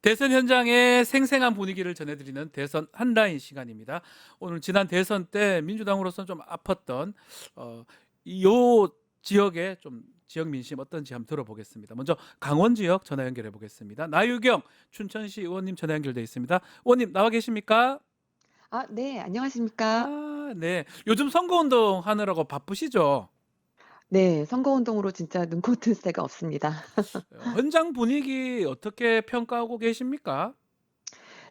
대선 현장의 생생한 분위기를 전해드리는 대선 한라인 시간입니다. 오늘 지난 대선 때 민주당으로서는 좀 아팠던 요 지역의 좀 지역 민심 어떤지 한번 들어보겠습니다. 먼저 강원 지역 전화 연결해 보겠습니다. 나유경 춘천시 의원님 전화 연결돼 있습니다. 의원님 나와 계십니까? 아 네. 안녕하십니까. 네. 요즘 선거운동 하느라고 바쁘시죠? 네. 선거운동으로 진짜 눈코 뜰 새가 없습니다. 현장 분위기 어떻게 평가하고 계십니까?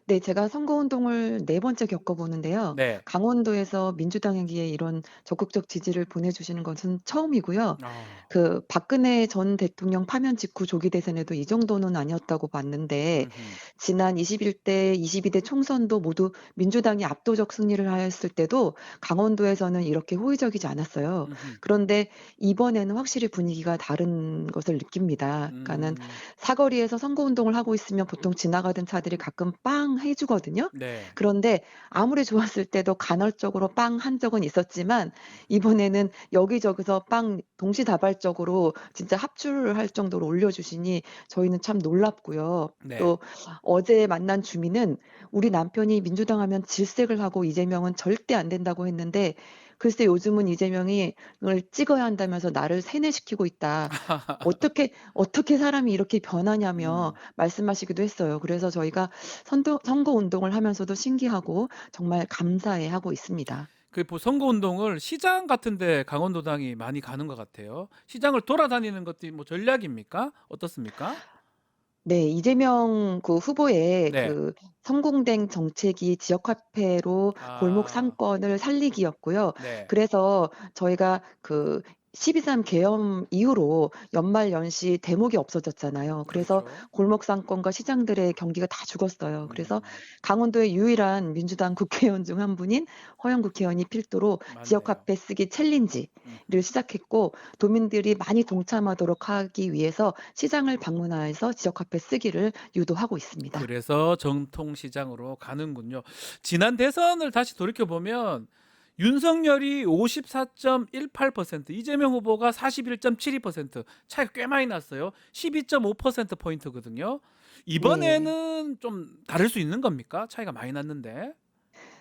네. 제가 선거운동을 네 번째 겪어 보는데요. 네. 강원도에서 민주당에게 이런 적극적 지지를 보내주시는 것은 처음이고요. 아. 그 박근혜 전 대통령 파면 직후 조기 대선에도 이 정도는 아니었다고 봤는데 음흠. 지난 21대, 22대 총선도 모두 민주당이 압도적 승리를 하였을 때도 강원도에서는 이렇게 호의적이지 않았어요. 음흠. 그런데 이번에는 확실히 분위기가 다른 것을 느낍니다. 그러니까는 음. 사거리에서 선거운동을 하고 있으면 보통 지나가던 차들이 가끔 빵 해 주거든요. 네. 그런데 아무리 좋았을 때도 간헐적으로 빵 한 적은 있었지만 이번에는 여기저기서 빵 동시다발적으로 진짜 합주를 할 정도로 올려 주시니 저희는 참 놀랍고요. 네. 또 어제 만난 주민은 "우리 남편이 민주당 하면 질색을 하고 이재명은 절대 안 된다고 했는데 글쎄 요즘은 이재명이 을 찍어야 한다면서 나를 세뇌시키고 있다." 어떻게 사람이 이렇게 변하냐며 음. 말씀하시기도 했어요. 그래서 저희가 선거 운동을 하면서도 신기하고 정말 감사해하고 있습니다. 그 선거 운동을 시장 같은 데 강원도당이 많이 가는 것 같아요. 시장을 돌아다니는 것도 뭐 전략입니까? 어떻습니까? 네. 이재명 그 후보의 네. 그 성공된 정책이 지역 화폐로 골목 아. 상권을 살리기였고요. 네. 그래서 저희가 그 12.3 계엄 이후로 연말 연시 대목이 없어졌잖아요. 그래서 그렇죠. 골목 상권과 시장들의 경기가 다 죽었어요. 그래서 음. 강원도의 유일한 민주당 국회의원 중 한 분인 허영 국회의원이 필두로 지역 맞네요. 화폐 쓰기 챌린지를 음음. 시작했고 도민들이 많이 동참하도록 하기 위해서 시장을 방문하여서 지역 화폐 쓰기를 유도하고 있습니다. 그래서 정통시장으로 가는군요. 지난 대선을 다시 돌이켜 보면 윤석열이 54.18%, 이재명 후보가 41.72%, 차이가 꽤 많이 났어요. 12.5% 포인트거든요. 네. 이번에는 좀 다를 수 있는 겁니까? 차이가 많이 났는데.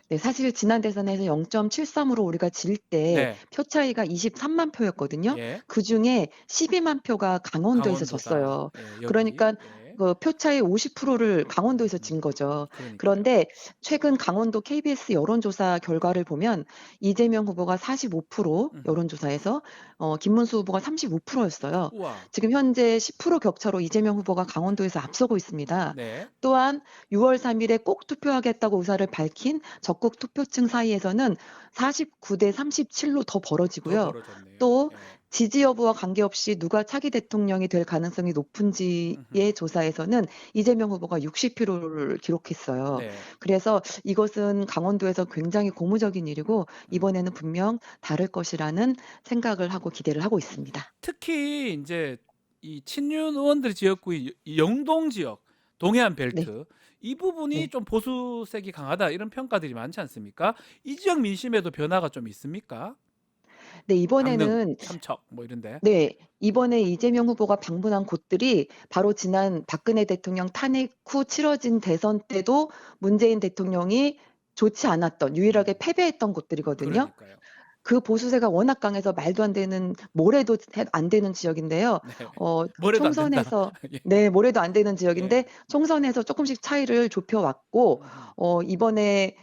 네, 사실 지난 대선에서 0.73으로 우리가 질 때 네. 표 차이가 23만 표였거든요. 예. 그중에 12만 표가 강원도에서 강원도당. 졌어요. 예, 여기. 그러니까 예. 그 표 차이 50%를 강원도에서 음음. 진 거죠. 그러니까요. 그런데 최근 강원도 KBS 여론조사 결과를 보면 이재명 후보가 45% 음. 여론조사에서 김문수 후보가 35%였어요. 우와. 지금 현재 10% 격차로 이재명 후보가 강원도에서 앞서고 있습니다. 네. 또한 6월 3 일에 꼭 투표하겠다고 의사를 밝힌 적극 투표층 사이에서는 49대 37로 더 더 벌어지고요. 벌어졌네요. 또 예. 지지 여부와 관계없이 누가 차기 대통령이 될 가능성이 음음. 높은지의 조사에서는 이재명 후보가 60%를 기록했어요. 네. 그래서 이것은 강원도에서 굉장히 고무적인 일이고 음. 이번에는 분명 다를 것이라는 생각을 하고 기대를 하고 있습니다. 특히 인제 이 친윤 의원들 지역구 이 영동 지역, 동해안 네. 벨트 이 부분이 네. 좀 보수색이 강하다 이런 평가들이 많지 않습니까? 이 지역 민심에도 변화가 좀 있습니까? 네 강릉, 이번에는 삼척 뭐 이런 데. 네. 이번에 이재명 후보가 방문한 곳들이 바로 지난 박근혜 대통령 탄핵 후 치러진 대선 때도 문재인 대통령이 좋지 않았던 유일하게 음. 패배했던 곳들이거든요. 그러니까요. 그 보수세가 워낙 강해서 말도 안 되는 모래도 안 되는 지역인데요. 네. 어 뭐래도 안 된다. 총선에서 예. 네 모래도 안 되는 예. 지역인데 총선에서 쪼끔씩 차이를 좁혀 왔고 음음. 이번에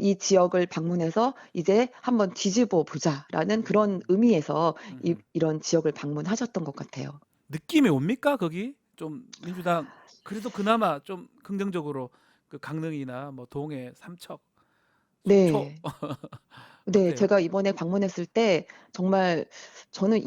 이 지역을 방문해서 이제 '한번 뒤집어 보자.'라는 그런 음. 의미에서 음음. 이런 지역을 방문하셨던 것 같아요. 느낌이 옵니까? 거기? 좀 민주당 그래도 그나마 좀 긍정적으로 그 강릉이나 뭐 동해, 삼척, 속초 네. 네. 어때요? 제가 이번에 방문했을 때 정말 저는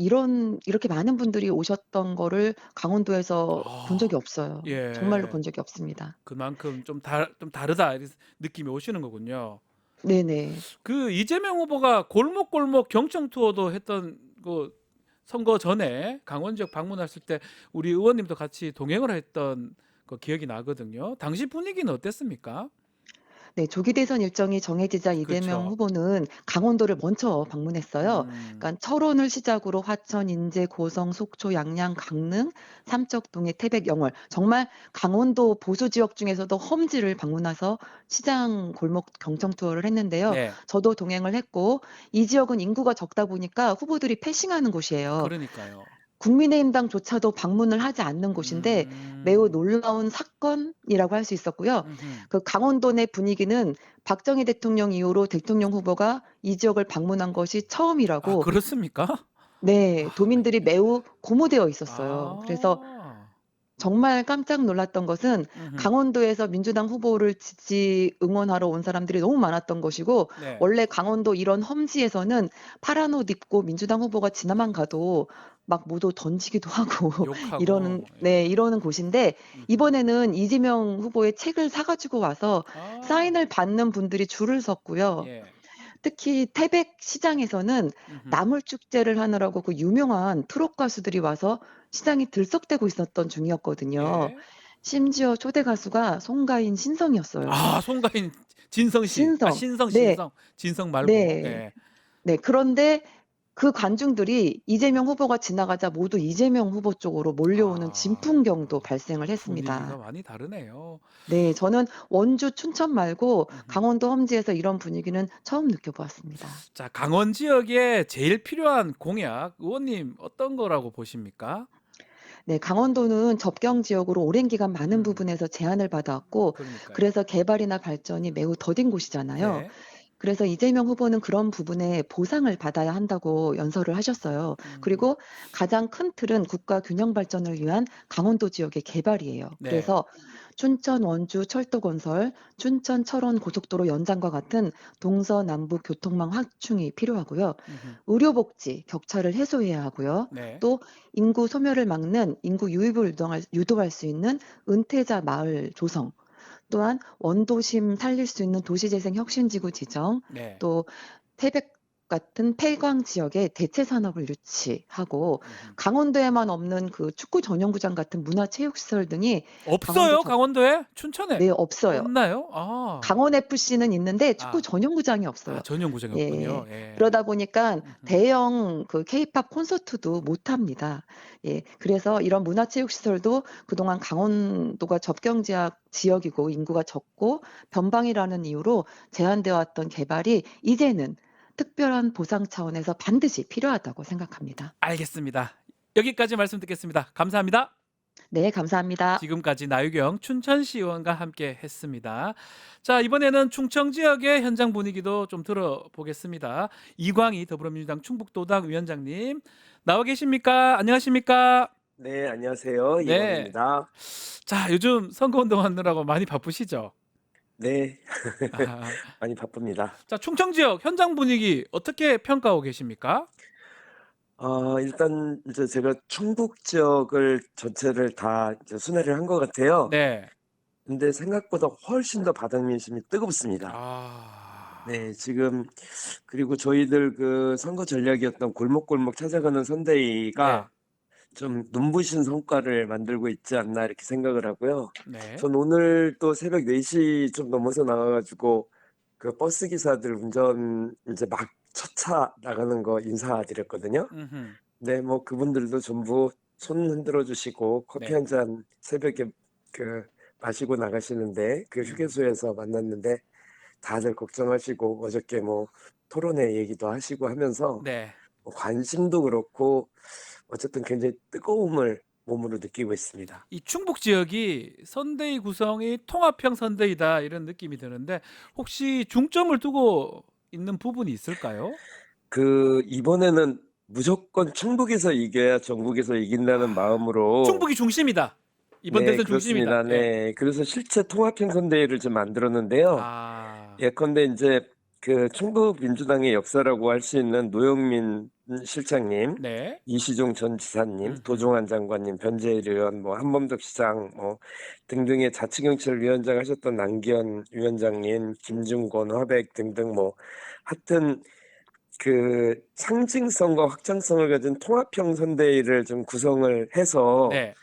이렇게 많은 분들이 오셨던 거를 강원도에서 본 아. 적이 없어요. 정말로 예. 본 적이 없습니다. 그만큼 좀 다르다 이런 느낌이 오시는 거군요. 네네. 그 이재명 후보가 골목골목 경청 투어도 했던 그 선거 전에 강원 지역 방문했을 때 우리 의원님도 같이 동행을 했던 그 기억이 나거든요. 당시 분위기는 어땠습니까? 네, 조기 대선 일정이 정해지자 이재명 그렇죠. 후보는 강원도를 먼저 방문했어요. 음. 그러니까 철원을 시작으로 화천, 인제, 고성, 속초, 양양, 강릉, 삼척동의 태백, 영월 정말 강원도 보수 지역 중에서도 험지를 방문해서 시장 골목 경청 투어를 했는데요. 네. 저도 동행을 했고 이 지역은 인구가 적다 보니까 후보들이 패싱하는 곳이에요. 그러니까요. 국민의힘당조차도 방문을 하지 않는 곳인데 매우 음. 놀라운 사건이라고 할 수 있었고요. 음음. 그 강원도 내 분위기는 박정희 대통령 이후로 대통령 후보가 이 지역을 방문한 것이 아 처음이라고 그렇습니까? 네, 아 도민들이 예. 매우 고무되어 있었어요. 그래서 아. 정말 깜짝 놀랐던 것은 음음. 강원도에서 민주당 후보를 지지 응원하러 온 사람들이 너무 많았던 것이고 네. 원래 강원도 이런 험지에서는 파란 옷 입고 민주당 후보가 지나만 가도 막 모두 던지기도 하고 이러는 욕하고 예. 네, 이러는 곳인데 음음. 이번에는 이재명 후보의 책을 사 가지고 와서 아. 사인을 받는 분들이 줄을 섰고요. 예. 특히 태백 시장에서는 음음. 나물 축제를 하느라고 그 유명한 트롯 가수들이 와서 시장이 들썩대고 있었던 중이었거든요. 예. 심지어 초대 가수가 송가인 신성이었어요. 아 송가인 진성 씨. 아 신성. 신성, 네. 신성. 진성 말고. 네. 예. 네. 그런데 그 관중들이 이재명 후보가 지나가자 모두 이재명 후보 쪽으로 몰려오는 아. 진풍경도 발생을 분위기가 했습니다. 많이 다르네요. 네. 저는 원주 춘천 말고 음음. 강원도 험지에서 이런 분위기는 처음 느껴보았습니다. 자 강원 지역에 제일 필요한 공약 의원님 어떤 거라고 보십니까? 네. 강원도는 접경 지역으로 오랜 기간 많은 음. 부분에서 제한을 받아왔고 그러니까요. 그래서 개발이나 발전이 매우 더딘 곳이잖아요. 네. 그래서 이재명 후보는 그런 부분에 보상을 받아야 한다고 연설을 하셨어요. 음. 그리고 가장 큰 틀은 국가 균형 발전을 위한 강원도 지역의 개발이에요. 네. 그래서 춘천 원주 철도 건설, 춘천 철원 고속도로 연장과 같은 동서남북 교통망 확충이 필요하고요. 음음. 의료 복지 격차를 해소해야 하고요. 네. 또 인구 소멸을 막는 인구 유입을 유도할 수 있는 은퇴자 마을 조성, 또한 원도심 살릴 수 있는 도시재생 혁신지구 지정, 네. 또 태백 같은 폐광 지역에 대체 산업을 유치하고 음음. 강원도에만 없는 그 축구 전용구장 같은 문화체육시설 등이 강원도 없어요? 강원도에? 춘천에 네, 없어요. 없나요? 아. 강원 FC는 있는데 축구 아. 전용구장이 아 없어요. 전용 구장이 예. 없군요. 예. 그러다 보니까 음음. 대형 그 케이팝 콘서트도 못 합니다. 예. 그래서 이런 문화체육 시설도 그동안 강원도가 접경 지역이고 인구가 적고 변방이라는 이유로 제한되어 왔던 개발이 이제는 특별한 보상 차원에서 반드시 필요하다고 생각합니다. 알겠습니다. 여기까지 말씀 듣겠습니다. 감사합니다. 네, 감사합니다. 지금까지 나유경 춘천시 의원과 함께 했습니다. 자, 이번에는 충청 지역의 현장 분위기도 좀 들어보겠습니다. 이광희 더불어민주당 충북도당 위원장님 나와 계십니까? 안녕하십니까? 네, 안녕하세요. 네. 이광입니다. 자, 요즘 선거운동 하느라고 많이 바쁘시죠? 네, 아, 많이 바쁩니다. 자, 충청 지역 현장 분위기 어떻게 평가하고 계십니까? 일단 이제 제가 충북 지역을 전체를 다 이제 순회를 한 것 같아요. 네. 근데 생각보다 훨씬 더 바닥 민심이 뜨겁습니다. 아, 네, 지금 그리고 저희들 그 선거 전략이었던 골목골목 찾아가는 네. 선대위가 좀 눈부신 성과를 만들고 있지 않나 이렇게 생각을 하고요. 네. 전 오늘 또 새벽 4시 좀 넘어서 나와가지고 그 버스 기사들 운전 이제 막 첫 차 나가는 거 인사드렸거든요. 음흠. 네, 뭐 그분들도 전부 손 흔들어 주시고 커피 네. 한 잔 새벽에 그 마시고 나가시는데 그 휴게소에서 만났는데 다들 걱정하시고 어저께 뭐 토론회 얘기도 하시고 하면서 네. 뭐 관심도 그렇고 어쨌든 굉장히 뜨거움을 몸으로 느끼고 있습니다. 이 충북 지역이 선대위 구성이 통합형 선대위다 이런 느낌이 드는데 혹시 중점을 두고 있는 부분이 있을까요? 그 이번에는 무조건 충북에서 이겨야 전국에서 이긴다는 마음으로 충북이 중심이다. 이번 네, 대선 중심이다. 그렇습니다. 예. 네. 그래서 실제 통합형 선대위를 좀 만들었는데요. 아, 예컨대 이제 그 충북 민주당의 역사라고 할 수 있는 노영민 실장님, 네. 이시종 전 지사님, 음흠. 도종환 장관님, 변재일 의원, 뭐 한범덕 시장 뭐 등등의 자치경찰위원장 하셨던 남기현 위원장님, 김중권, 화백 등등 뭐 하여튼 그 상징성과 확장성을 가진 통합형 선대위를 좀 구성을 해서 네.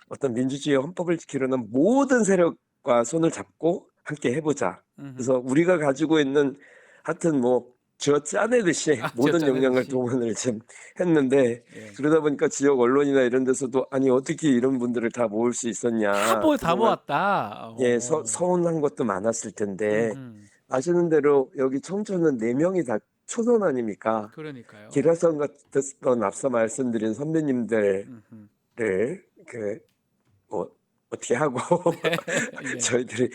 어떤 민주주의 헌법을 지키려는 모든 세력과 손을 잡고 함께 해보자. 음흠. 그래서 우리가 가지고 있는 하여튼 뭐 쥐어 짜내듯이 모든 역량을 쥐어짜내듯이. 동원을 좀 했는데 예. 그러다 보니까 지역 언론이나 이런 데서도 아니 어떻게 이런 분들을 다 모을 수 있었냐. 다 그동안 모았다. 예, 서운한 것도 많았을 텐데 음흠. 아시는 대로 여기 청초는 4명이 다 초선 아닙니까? 그러니까요. 기라성 같았던 앞서 말씀드린 선배님들을 음흠. 뭐 어떻게 하고 예. 저희들이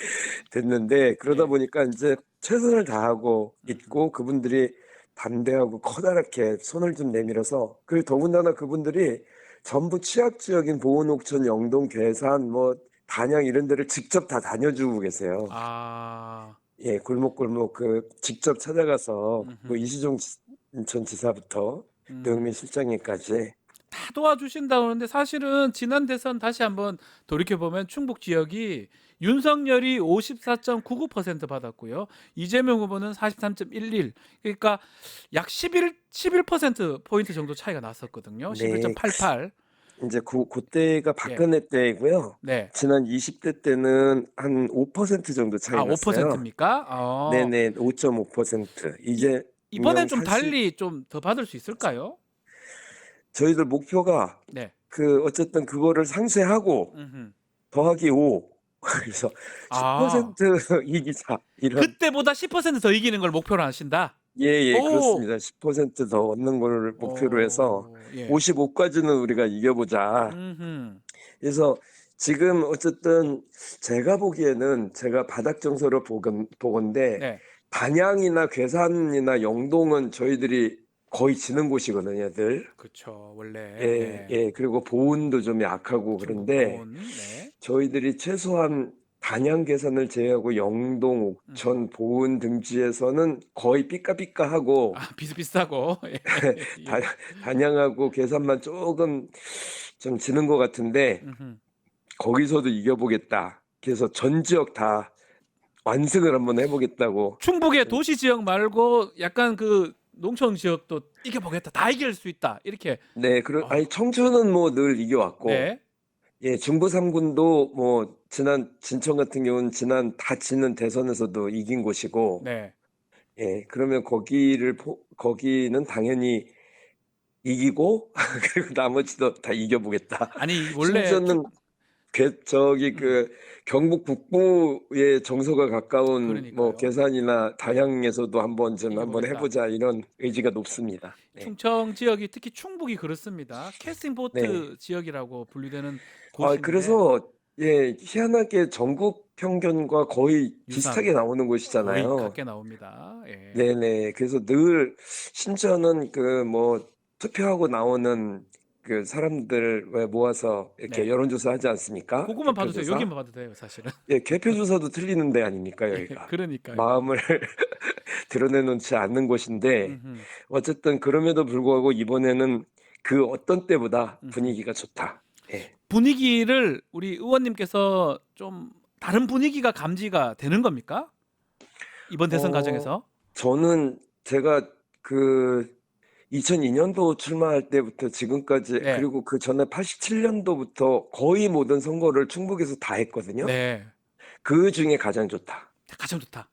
됐는데 그러다 예. 보니까 이제 최선을 다하고 있고 그분들이 담대하고 커다랗게 손을 좀 내밀어서 그리고 더군다나 그분들이 전부 취약 지역인 보은옥천, 영동, 괴산, 뭐 단양 이런 데를 직접 다 다녀주고 계세요. 아. 예, 골목골목 직접 찾아가서 뭐 음흠. 이시종 인천 지사부터 노영민 실장님까지 다 도와주신다 그러는데 사실은 지난 대선 다시 한번 돌이켜 보면 충북 지역이 윤석열이 54.99% 받았고요. 이재명 후보는 43.11. 그러니까 약 11% 포인트 정도 차이가 났었거든요. 네, 11.88. 이제 그때가 박근혜 때이고요. 네. 지난 20대 때는 한 5% 정도 차이 아, 났어요. 5%입니까? 네네, 5.5%. 이제 이번엔 민영 좀 80, 달리 좀 더 받을 수 있을까요? 저희들 목표가 네. 어쨌든 그거를 상쇄하고 음흠. 더하기 5. 그래서 아, 10% 이기자. 이런. 그때보다 10%더 이기는 걸 목표로 하신다. 예, 오. 그렇습니다. 10% 더 얻는 걸 목표로 해서 예. 55까지는 우리가 이겨보자. 음흠. 그래서 지금 어쨌든 제가 보기에는 제가 바닥 정서로 보건데 네. 단양이나 괴산이나 영동은 저희들이 거의 지는 곳이거든요, 늘. 그쵸. 원래. 예, 예. 예. 그리고 보은도 좀 약하고 충북 그런데 보은. 네. 저희들이 최소한 단양 괴산을 제외하고 영동, 옥천, 보은 등지에서는 거의 삐까삐까하고 아, 비슷비슷하고. 예. 다- 예. 단양하고 괴산만 조금 좀 지는 것 같은데 음흠. 거기서도 이겨보겠다. 그래서 전 지역 다 완승을 한번 해보겠다고. 충북의 도시 지역 말고 약간 그 농촌 지역도 이겨보겠다. 다 이길 수 있다. 이렇게. 네, 아니 청주는 뭐 늘 이겨왔고, 네. 예, 중부 3군도 뭐 지난 진천 같은 경우는 지난 다 지는 대선에서도 이긴 곳이고, 네. 예, 그러면 거기는 당연히 이기고 그리고 나머지도 다 이겨보겠다. 아니 원래 심지어는 경북 북부의 정서가 가까운 뭐 그러니까요. 괴산이나 단양에서도 한번 이겨보겠다. 해보자 이런 의지가 높습니다. 네. 충청 지역이 특히 충북이 그렇습니다. 캐스팅보트 네. 지역이라고 분류되는 곳인데 그래서 예, 희한하게 전국 평균과 거의 비슷하게 나오는 거의 곳이잖아요. 같게 나옵니다. 예. 네네. 그래서 늘 심지어는 뭐 투표하고 나오는 그 사람들 왜 모아서 이렇게 네. 여론조사 하지 않습니까? 그거만 봐도 돼요. 개표조사? 여기만 봐도 돼요, 사실은. 예, 개표조사도 틀리는 데 아닙니까, 예, 여기가. 그러니까요. 마음을 드러내놓지 않는 곳인데 음흠. 어쨌든 그럼에도 불구하고 이번에는 그 어떤 때보다 음흠. 분위기가 좋다. 예. 분위기를 우리 의원님께서 좀 다른 분위기가 감지가 되는 겁니까? 이번 대선 과정에서? 저는 제가 2002년도 출마할 때부터 지금까지 네. 그리고 그 전에 87년도부터 거의 모든 선거를 충북에서 다 했거든요. 네. 그 중에 가장 좋다. 가장 좋다.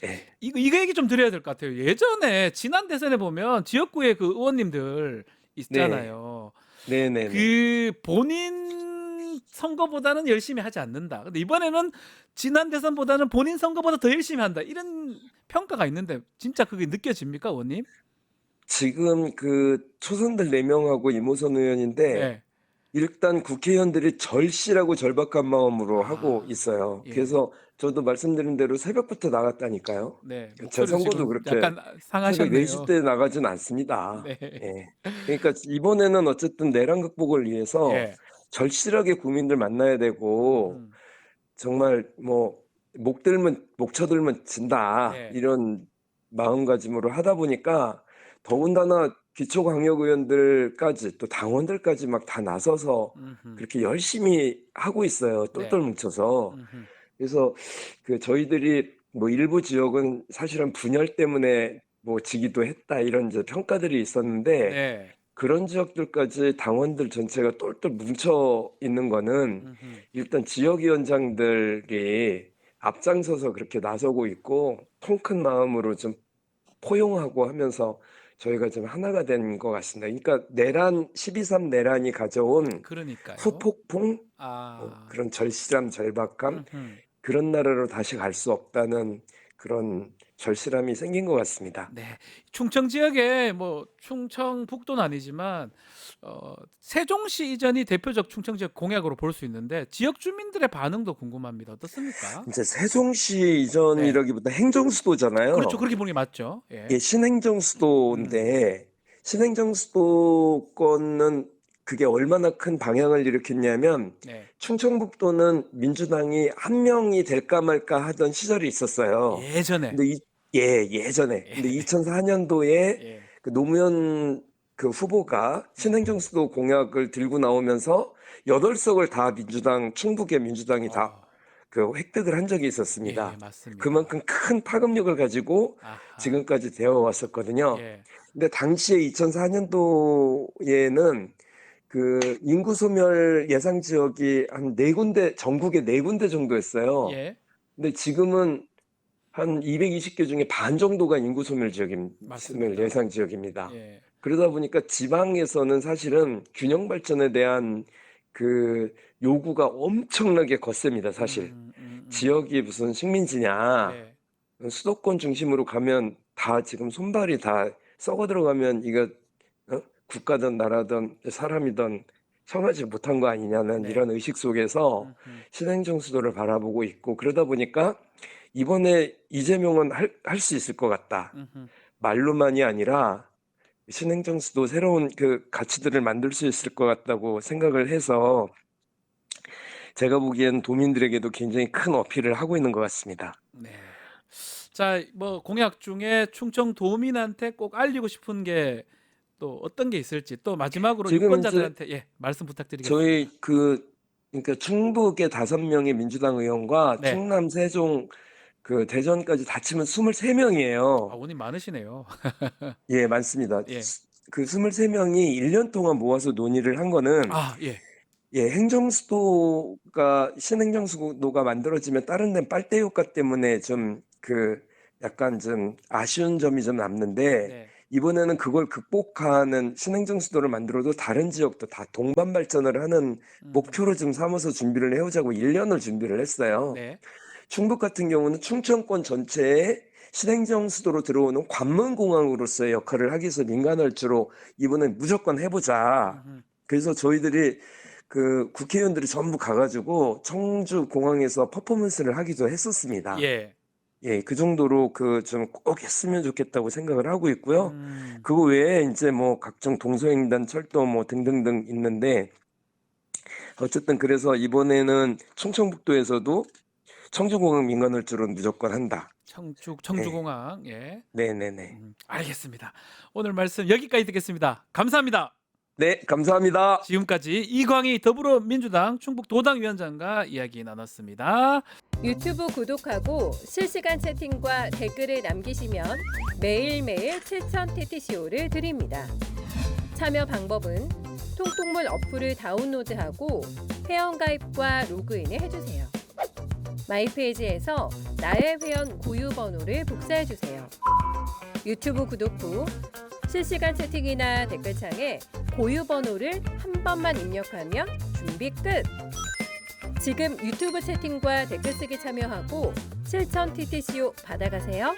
예. 이거 얘기 좀 드려야 될 것 같아요. 예전에 지난 대선에 보면 지역구의 그 의원님들 있잖아요. 네네네. 그 본인 선거보다는 열심히 하지 않는다. 근데 이번에는 지난 대선보다는 본인 선거보다 더 열심히 한다. 이런 평가가 있는데 진짜 그게 느껴집니까, 의원님? 지금 초선들 4명하고 이모선 의원인데 네. 일단 국회의원들이 절실하고 절박한 마음으로 하고 있어요. 예. 그래서 저도 말씀드린 대로 새벽부터 나갔다니까요. 네. 제 목소리도 선거도 지금 그렇게 약간 새벽 상하셨네요. 4시 때 나가진 않습니다. 네. 예. 그러니까 이번에는 어쨌든 내란 극복을 위해서 예. 절실하게 국민들 만나야 되고 정말 뭐 목 쳐들면 진다 네. 이런 마음가짐으로 하다 보니까 더군다나 기초광역의원들까지 또 당원들까지 막 다 나서서 그렇게 열심히 하고 있어요. 똘똘 네. 뭉쳐서. 그래서 저희들이 뭐 일부 지역은 사실은 분열 때문에 뭐 지기도 했다 이런 이제 평가들이 있었는데 네. 그런 지역들까지 당원들 전체가 똘똘 뭉쳐 있는 거는 일단 지역위원장들이 앞장서서 그렇게 나서고 있고 통 큰 마음으로 좀 포용하고 하면서 저희가 좀 하나가 된 것 같습니다. 그러니까 내란 12.3 내란이 가져온 그러니까요. 후폭풍, 아. 그런 절실함, 절박감, 음흠. 그런 나라로 다시 갈 수 없다는 그런 절실함이 생긴 것 같습니다. 네. 충청 지역에 뭐 충청북도는 아니지만 세종시 이전이 대표적 충청 지역 공약으로 볼 수 있는데 지역 주민들의 반응도 궁금합니다. 어떻습니까? 이제 세종시 네. 이전이라기보다 행정수도잖아요. 그렇죠. 그렇게 보는 게 맞죠. 예. 예, 신행정수도인데 신행정수도권은 그게 얼마나 큰 방향을 일으켰냐면 네. 충청북도는 민주당이 한 명이 될까 말까 하던 시절이 있었어요. 예전에. 근데 예전에. 근데 2004년도에 예. 그 노무현 그 후보가 신행정수도 공약을 들고 나오면서 8석을 다 충북의 민주당이 다 어. 그 획득을 한 적이 있었습니다. 예, 맞습니다. 그만큼 큰 파급력을 가지고 아하. 지금까지 되어 왔었거든요. 예. 근데 당시에 2004년도에는 그 인구 소멸 예상 지역이 한 4군데, 전국에 4군데 정도였어요. 예. 근데 지금은 한 220개 중에 반 정도가 인구 소멸 맞습니다. 예상 지역입니다. 예. 그러다 보니까 지방에서는 사실은 균형 발전에 대한 그 요구가 엄청나게 거셉니다, 사실. 지역이 무슨 식민지냐. 예. 수도권 중심으로 가면 다 지금 손발이 다 썩어 들어가면 이거 국가든 나라든 사람이든 성하지 못한 거 아니냐는 네. 이런 의식 속에서 신행정수도를 바라보고 있고, 그러다 보니까 이번에 이재명은 할 수 있을 것 같다. 말로만이 아니라 신행정수도 새로운 그 가치들을 만들 수 있을 것 같다고 생각을 해서 제가 보기엔 도민들에게도 굉장히 큰 어필을 하고 있는 것 같습니다. 네. 자, 뭐 공약 중에 충청 도민한테 꼭 알리고 싶은 게 또 어떤 게 있을지 또 마지막으로 지금 유권자들한테 예, 말씀 부탁드리겠습니다. 저희 그러니까 충북의 5명의 민주당 의원과 네. 충남, 세종, 그 대전까지 다 치면 23명이에요. 아, 운이 많으시네요. 예, 많습니다. 예. 그 23명이 1년 동안 모아서 논의를 한 거는 아, 예. 신행정수도가 만들어지면 다른 데는 빨대 효과 때문에 좀 약간 좀 아쉬운 점이 좀 남는데 네. 이번에는 그걸 극복하는 신행정수도를 만들어도 다른 지역도 다 동반 발전을 하는 목표로 좀 삼아서 준비를 해오자고 1년을 준비를 했어요. 네. 충북 같은 경우는 충청권 전체에 신행정수도로 들어오는 관문공항으로서의 역할을 하기 위해서 민간월주로 이번엔 무조건 해보자. 그래서 저희들이 그 국회의원들이 전부 가가지고 청주 공항에서 퍼포먼스를 하기도 했었습니다. 예. 예, 그 정도로 좀 꼭 했으면 좋겠다고 생각을 하고 있고요. 그거 외에 이제 뭐 각종 동서횡단, 철도 뭐 등등등 있는데 어쨌든 그래서 이번에는 충청북도에서도 청주공항 민간월주로는 무조건 한다. 청주공항. 예. 네네네. 알겠습니다. 오늘 말씀 여기까지 듣겠습니다. 감사합니다. 네, 감사합니다. 지금까지 이광희 더불어민주당 충북도당위원장과 이야기 나눴습니다. 유튜브 구독하고 실시간 채팅과 댓글을 남기시면 매일매일 7,000TTCO를 드립니다. 참여 방법은 통통물 어플을 다운로드하고 회원가입과 로그인을 해주세요. 마이페이지에서 나의 회원 고유 번호를 복사해주세요. 유튜브 구독 후 실시간 채팅이나 댓글창에 고유 번호를 한 번만 입력하면 준비 끝! 지금 유튜브 채팅과 댓글 쓰기 참여하고 실천 TTCO 받아가세요.